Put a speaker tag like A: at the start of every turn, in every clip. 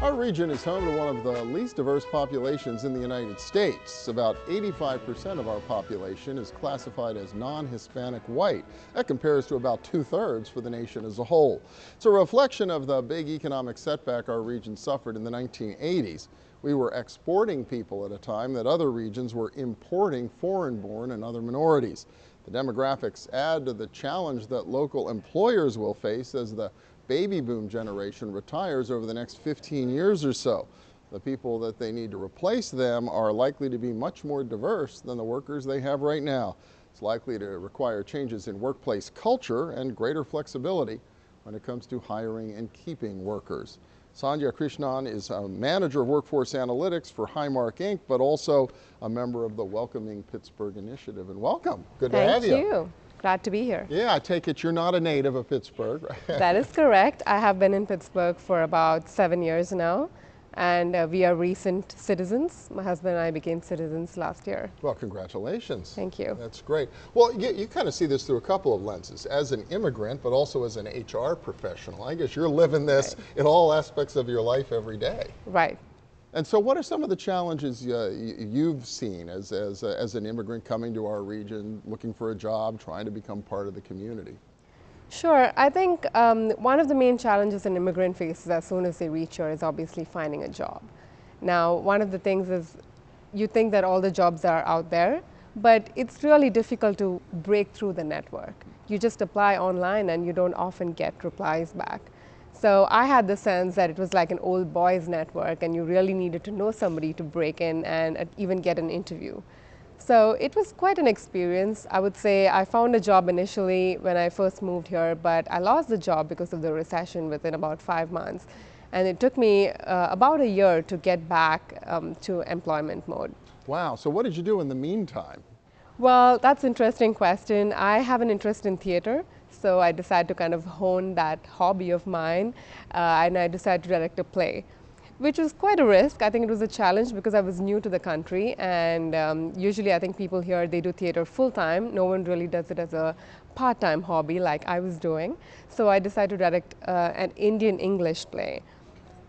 A: Our region is home to one of the least diverse populations in the United States. About 85% of our population is classified as non-Hispanic white. That compares to about 2/3 for the nation as a whole. It's a reflection of the big economic setback our region suffered in the 1980s. We were exporting people at a time that other regions were importing foreign-born and other minorities. The demographics add to the challenge that local employers will face as the baby boom generation retires over the next 15 years or so. The people that they need to replace them are likely to be much more diverse than the workers they have right now. It's likely to require changes in workplace culture and greater flexibility when it comes to hiring and keeping workers. Sandhya Krishnan is a manager of workforce analytics for Highmark Inc., but also a member of the Welcoming Pittsburgh initiative. And welcome. Good to have you.
B: Thank you. Glad to be here.
A: Yeah, I take it you're not a native of Pittsburgh.
B: That is correct. I have been in Pittsburgh for about 7 years now, and we are recent citizens. My husband and I became citizens last year.
A: Well, congratulations.
B: Thank you.
A: That's great. Well, you kind of see this through a couple of lenses, as an immigrant, but also as an HR professional. I guess you're living this in all aspects of your life every day.
B: Right.
A: And so what are some of the challenges you've seen as an immigrant coming to our region, looking for a job, trying to become part of the community?
B: Sure. I think one of the main challenges an immigrant faces as soon as they reach here is obviously finding a job. Now, one of the things is you think that all the jobs are out there, but it's really difficult to break through the network. You just apply online and you don't often get replies back. So I had the sense that it was like an old boys network and you really needed to know somebody to break in and even get an interview. So it was quite an experience. I would say I found a job initially when I first moved here, but I lost the job because of the recession within about 5 months. And it took me about a year to get back to employment mode.
A: Wow, so what did you do in the meantime?
B: Well, that's an interesting question. I have an interest in theater. So I decided to kind of hone that hobby of mine, and I decided to direct a play, which was quite a risk. I think it was a challenge because I was new to the country, and usually I think people here, they do theater full-time. No one really does it as a part-time hobby like I was doing. So I decided to direct an Indian English play.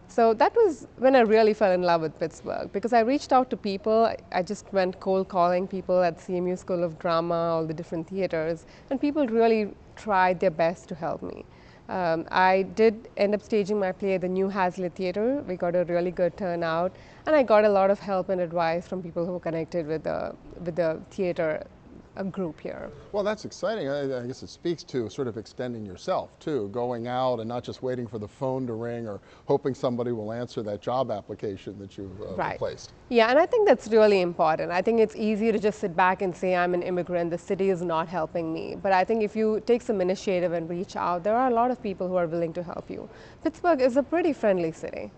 B: So that was when I really fell in love with Pittsburgh, because I reached out to people. I just went cold calling people at CMU School of Drama, all the different theaters, and people really tried their best to help me. I did end up staging my play at the New Hazlitt Theater. We got a really good turnout, and I got a lot of help and advice from people who were connected with the theater group here.
A: Well, that's exciting. I guess it speaks to sort of extending yourself too, going out and not just waiting for the phone to ring or hoping somebody will answer that job application that you've placed.
B: Yeah, and I think that's really important. I think it's easy to just sit back and say, I'm an immigrant, the city is not helping me. But I think if you take some initiative and reach out, there are a lot of people who are willing to help you. Pittsburgh is a pretty friendly city.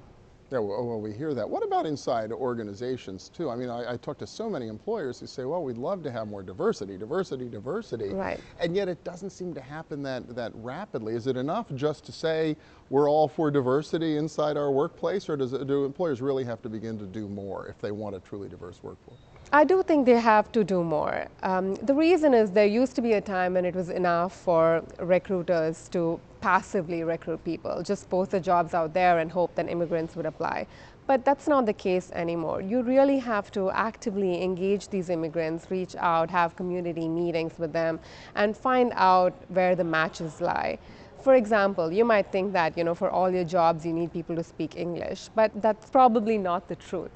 A: Yeah, well, we hear that. What about inside organizations too? I mean, I talk to so many employers who say, well, we'd love to have more diversity.
B: Right.
A: And yet it doesn't seem to happen that rapidly. Is it enough just to say we're all for diversity inside our workplace, or do employers really have to begin to do more if they want a truly diverse workforce?
B: I do think they have to do more. The reason is there used to be a time when it was enough for recruiters to passively recruit people, just post the jobs out there and hope that immigrants would apply. But that's not the case anymore. You really have to actively engage these immigrants, reach out, have community meetings with them, and find out where the matches lie. For example, you might think that, for all your jobs you need people to speak English, but that's probably not the truth.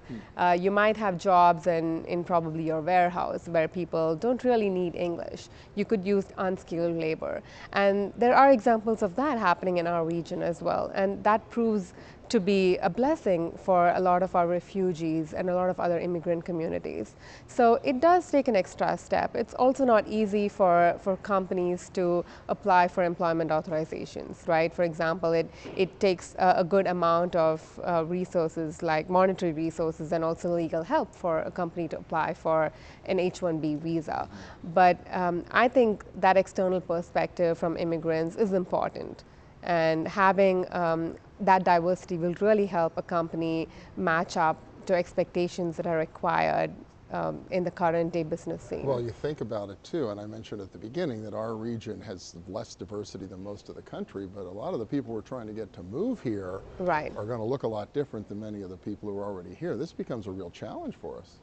B: You might have jobs in probably your warehouse where people don't really need English. You could use unskilled labor. And there are examples of that happening in our region as well. And that proves to be a blessing for a lot of our refugees and a lot of other immigrant communities. So it does take an extra step. It's also not easy for companies to apply for employment authorizations, right? For example, it takes a good amount of resources, like monetary resources and also legal help for a company to apply for an H-1B visa. But I think that external perspective from immigrants is important. And having that diversity will really help a company match up to expectations that are required in the current day business scene.
A: Well, you think about it too, and I mentioned at the beginning that our region has less diversity than most of the country, but a lot of the people we're trying to get to move here
B: Right.
A: are going to look a lot different than many of the people who are already here. This becomes a real challenge for us.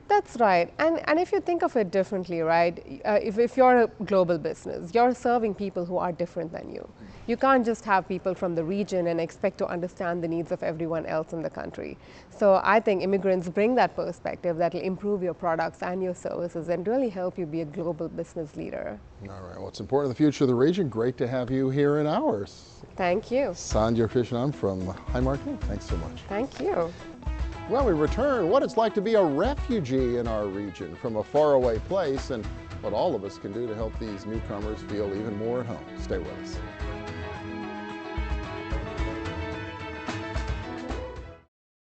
B: That's right. And if you think of it differently, right, if you're a global business, you're serving people who are different than you. You can't just have people from the region and expect to understand the needs of everyone else in the country. So I think immigrants bring that perspective that will improve your products and your services and really help you be a global business leader.
A: All right, well, it's important in the future of the region. Great to have you here in ours.
B: Thank you.
A: Sandhya Krishnan from Highmark. Thanks so much.
B: Thank you.
A: Well, we return what it's like to be a refugee in our region from a faraway place and what all of us can do to help these newcomers feel even more at home. Stay with us.